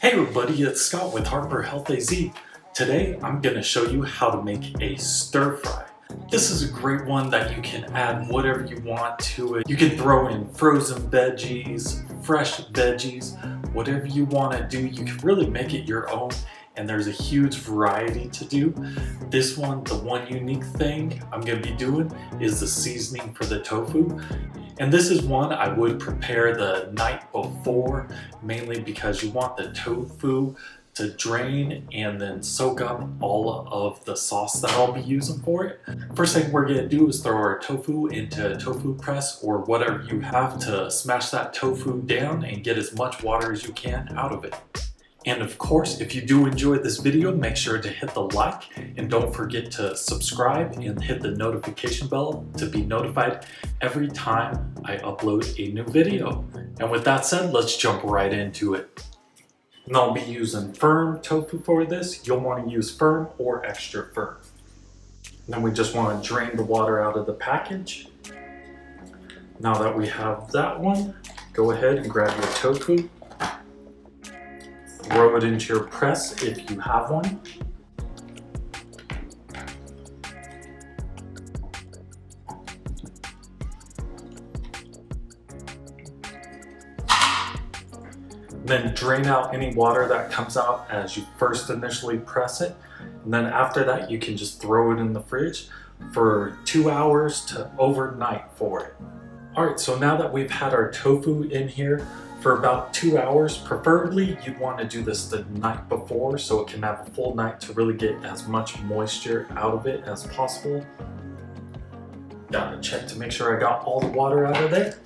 Hey everybody, it's Scott with Harper Health AZ. Today I'm going to show you how to make a stir fry. This is a great one that you can add whatever you want to it. You can throw in frozen veggies, fresh veggies, whatever you want to do. You can really make it your own, and there's a huge variety to do. This one, the one unique thing I'm going to be doing is the seasoning for the tofu. And this is one I would prepare the night before, mainly because you want the tofu to drain and then soak up all of the sauce that I'll be using for it. First thing we're gonna do is throw our tofu into a tofu press or whatever you have to smash that tofu down and get as much water as you can out of it. And of course, if you do enjoy this video, make sure to hit the like and don't forget to subscribe and hit the notification bell to be notified every time I upload a new video. And with that said, let's jump right into it. And I'll be using firm tofu for this. You'll want to use firm or extra firm. And then we just want to drain the water out of the package. Now that we have that one, go ahead and grab your tofu. Throw it into your press if you have one. Then drain out any water that comes out as you first initially press it. And then after that, you can just throw it in the fridge for 2 hours to overnight for it. All right, so now that we've had our tofu in here for about 2 hours, preferably you'd want to do this the night before so it can have a full night to really get as much moisture out of it as possible. Gotta check to make sure I got all the water out of there.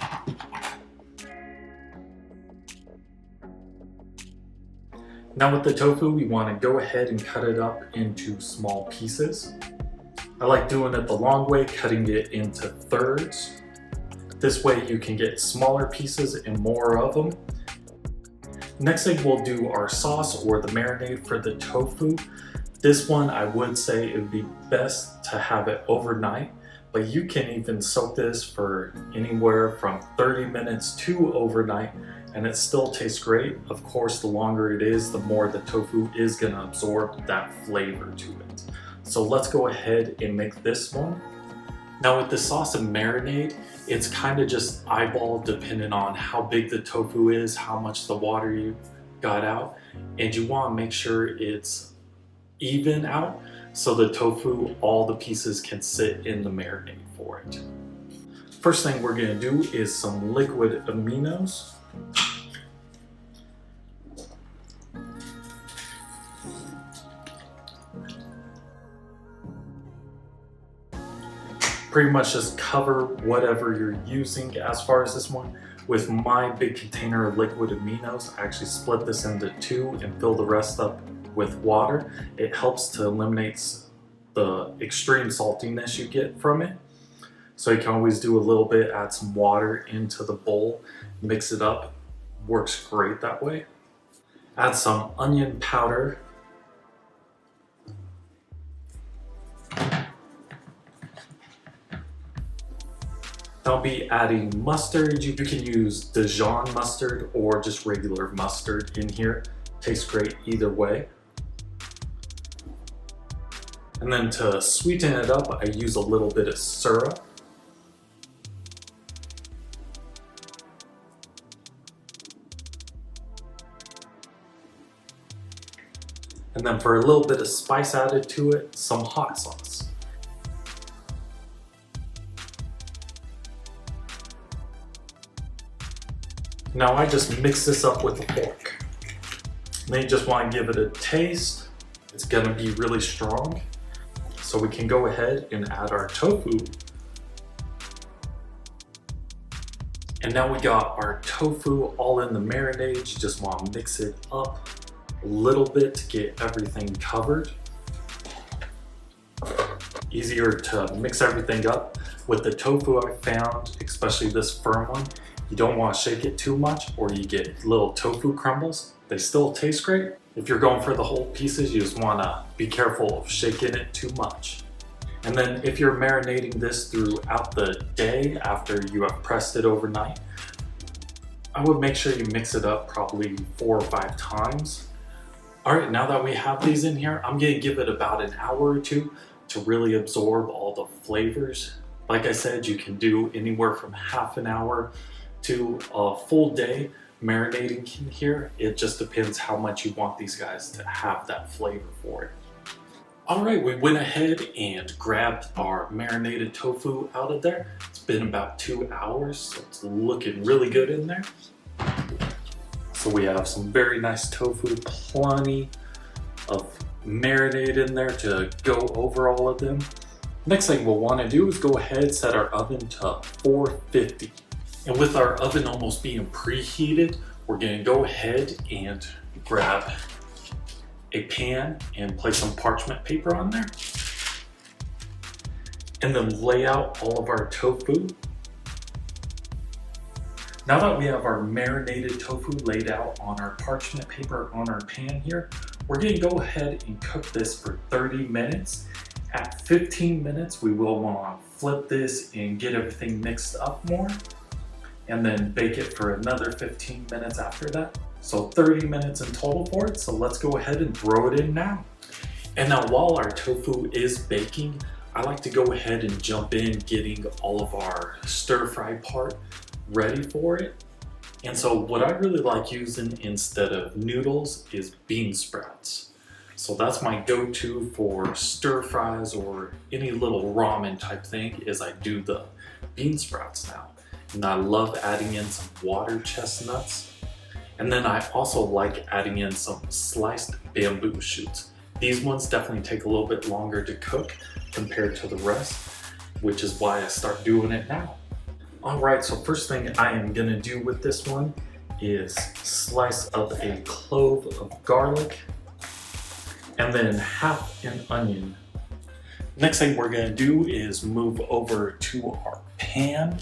Now with the tofu, we want to go ahead and cut it up into small pieces. I like doing it the long way, cutting it into thirds. This way you can get smaller pieces and more of them. Next thing we'll do our sauce or the marinade for the tofu. This one I would say it would be best to have it overnight, but you can even soak this for anywhere from 30 minutes to overnight and it still tastes great. Of course, the longer it is, the more the tofu is gonna absorb that flavor to it. So let's go ahead and make this one. Now with the sauce and marinade, it's kind of just eyeball depending on how big the tofu is, how much the water you got out, and you want to make sure it's even out so the tofu, all the pieces can sit in the marinade for it. First thing we're going to do is some liquid aminos. Pretty much just cover whatever you're using as far as this one. With my big container of liquid aminos, I actually split this into two and fill the rest up with water. It helps to eliminate the extreme saltiness you get from it. So you can always do a little bit, add some water into the bowl, mix it up. Works great that way. Add some onion powder. I'll be adding mustard. You can use Dijon mustard or just regular mustard in here. Tastes great either way. And then to sweeten it up, I use a little bit of syrup. And then for a little bit of spice added to it, some hot sauce. Now I just mix this up with a fork. Then you just want to give it a taste. It's gonna be really strong. So we can go ahead and add our tofu. And now we got our tofu all in the marinade. You just want to mix it up a little bit to get everything covered. Easier to mix everything up. With the tofu I found, especially this firm one, you don't want to shake it too much or you get little tofu crumbles. They still taste great. If you're going for the whole pieces, you just want to be careful of shaking it too much. And then if you're marinating this throughout the day after you have pressed it overnight, I would make sure you mix it up probably 4 or 5 times. All right, now that we have these in here, I'm gonna give it about an hour or two to really absorb all the flavors. Like I said, you can do anywhere from half an hour to a full day marinating in here. It just depends how much you want these guys to have that flavor for it. All right, we went ahead and grabbed our marinated tofu out of there. It's been about 2 hours, so it's looking really good in there. So we have some very nice tofu, plenty of marinade in there to go over all of them. Next thing we'll want to do is go ahead and set our oven to 450. And with our oven almost being preheated, we're going to go ahead and grab a pan and place some parchment paper on there. And then lay out all of our tofu. Now that we have our marinated tofu laid out on our parchment paper on our pan here, we're going to go ahead and cook this for 30 minutes. At 15 minutes, we will want to flip this and get everything mixed up more, and then bake it for another 15 minutes after that. So 30 minutes in total for it. So let's go ahead and throw it in now. And now while our tofu is baking, I like to go ahead and jump in getting all of our stir fry part ready for it. And so what I really like using instead of noodles is bean sprouts. So that's my go-to for stir fries or any little ramen type thing, is I do the bean sprouts now. And I love adding in some water chestnuts. And then I also like adding in some sliced bamboo shoots. These ones definitely take a little bit longer to cook compared to the rest, which is why I start doing it now. All right, so first thing I am gonna do with this one is slice up a clove of garlic and then half an onion. Next thing we're gonna do is move over to our pan.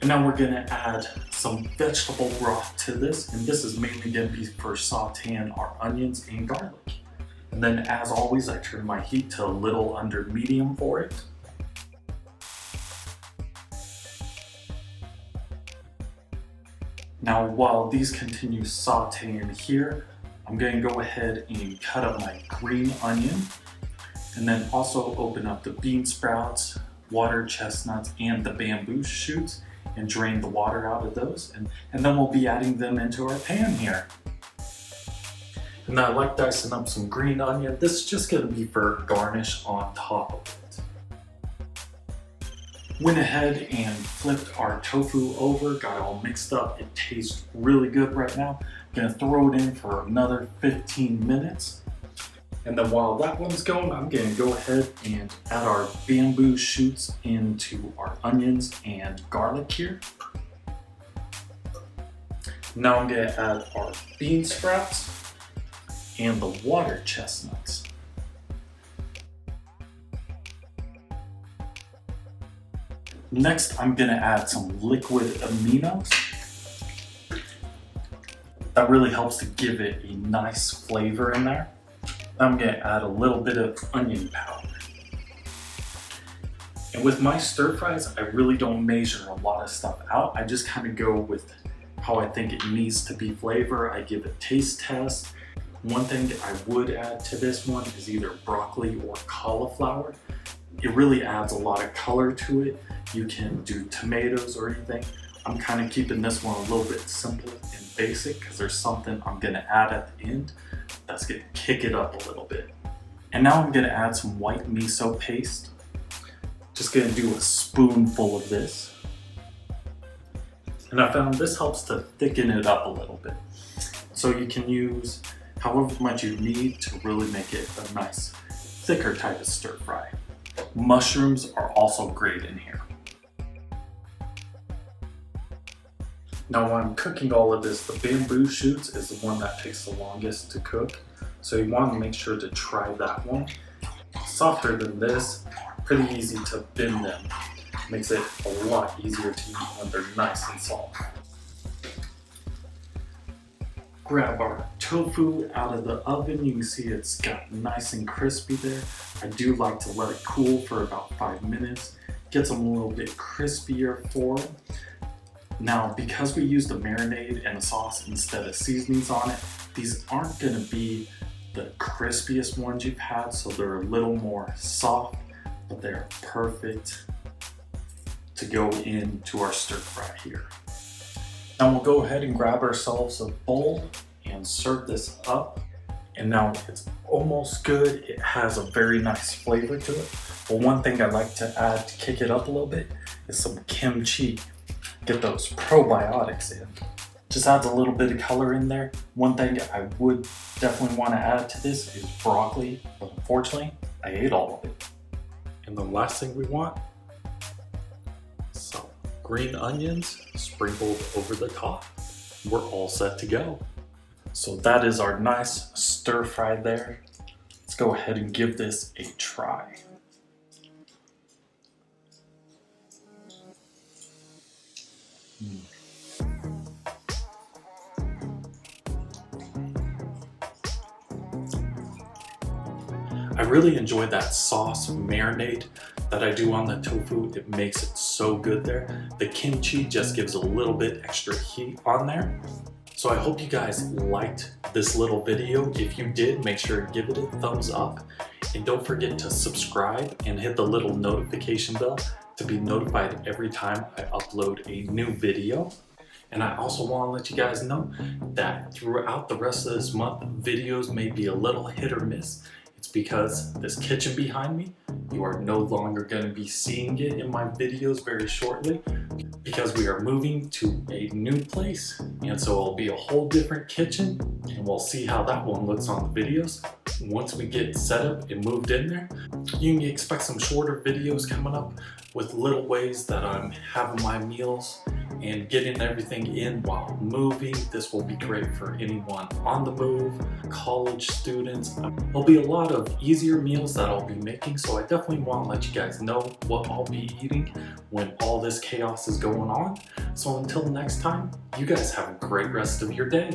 And now we're gonna add some vegetable broth to this, and this is mainly gonna be for sauteing our onions and garlic. And then as always, I turn my heat to a little under medium for it. Now while these continue sauteing here, I'm gonna go ahead and cut up my green onion, and then also open up the bean sprouts, water chestnuts, and the bamboo shoots, and drain the water out of those. And then we'll be adding them into our pan here. And I like dicing up some green onion. This is just gonna be for garnish on top of it. Went ahead and flipped our tofu over, got it all mixed up. It tastes really good right now. Gonna throw it in for another 15 minutes. And then while that one's going, I'm gonna go ahead and add our bamboo shoots into our onions and garlic here. Now I'm gonna add our bean sprouts and the water chestnuts. Next, I'm gonna add some liquid aminos. That really helps to give it a nice flavor in there. I'm gonna add a little bit of onion powder. And with my stir fries, I really don't measure a lot of stuff out. I just kind of go with how I think it needs to be flavor. I give a taste test. One thing I would add to this one is either broccoli or cauliflower. It really adds a lot of color to it. You can do tomatoes or anything. I'm kind of keeping this one a little bit simple and basic because there's something I'm gonna add at the end that's gonna kick it up a little bit. And now I'm gonna add some white miso paste. Just gonna do a spoonful of this. And I found this helps to thicken it up a little bit. So you can use however much you need to really make it a nice, thicker type of stir fry. Mushrooms are also great in here. Now when I'm cooking all of this, the bamboo shoots is the one that takes the longest to cook. So you want to make sure to try that one. Softer than this, pretty easy to bend them. Makes it a lot easier to eat when they're nice and soft. Grab our tofu out of the oven. You can see it's got nice and crispy there. I do like to let it cool for about 5 minutes. Gets them a little bit crispier for them. Now, because we used the marinade and the sauce instead of seasonings on it, these aren't gonna be the crispiest ones you've had, so they're a little more soft, but they're perfect to go into our stir fry here. Now we'll go ahead and grab ourselves a bowl and serve this up. And now it's almost good. It has a very nice flavor to it. But one thing I like to add to kick it up a little bit is some kimchi. Get those probiotics in. Just adds a little bit of color in there. One thing I would definitely want to add to this is broccoli, but unfortunately, I ate all of it. And the last thing we want, some green onions sprinkled over the top. We're all set to go. So that is our nice stir fry there. Let's go ahead and give this a try. I really enjoy that sauce marinade that I do on the tofu. It makes it so good there. The kimchi just gives a little bit extra heat on there. So I hope you guys liked this little video. If you did, make sure to give it a thumbs up. And don't forget to subscribe and hit the little notification bell to be notified every time I upload a new video. And I also want to let you guys know that throughout the rest of this month, videos may be a little hit or miss. It's because this kitchen behind me, you are no longer going to be seeing it in my videos very shortly because we are moving to a new place. And so it'll be a whole different kitchen and we'll see how that one looks on the videos. Once we get set up and moved in there, you can expect some shorter videos coming up with little ways that I'm having my meals and getting everything in while moving. This will be great for anyone on the move, college students. There'll be a lot of easier meals that I'll be making, so I definitely want to let you guys know what I'll be eating when all this chaos is going on. So until next time, you guys have a great rest of your day.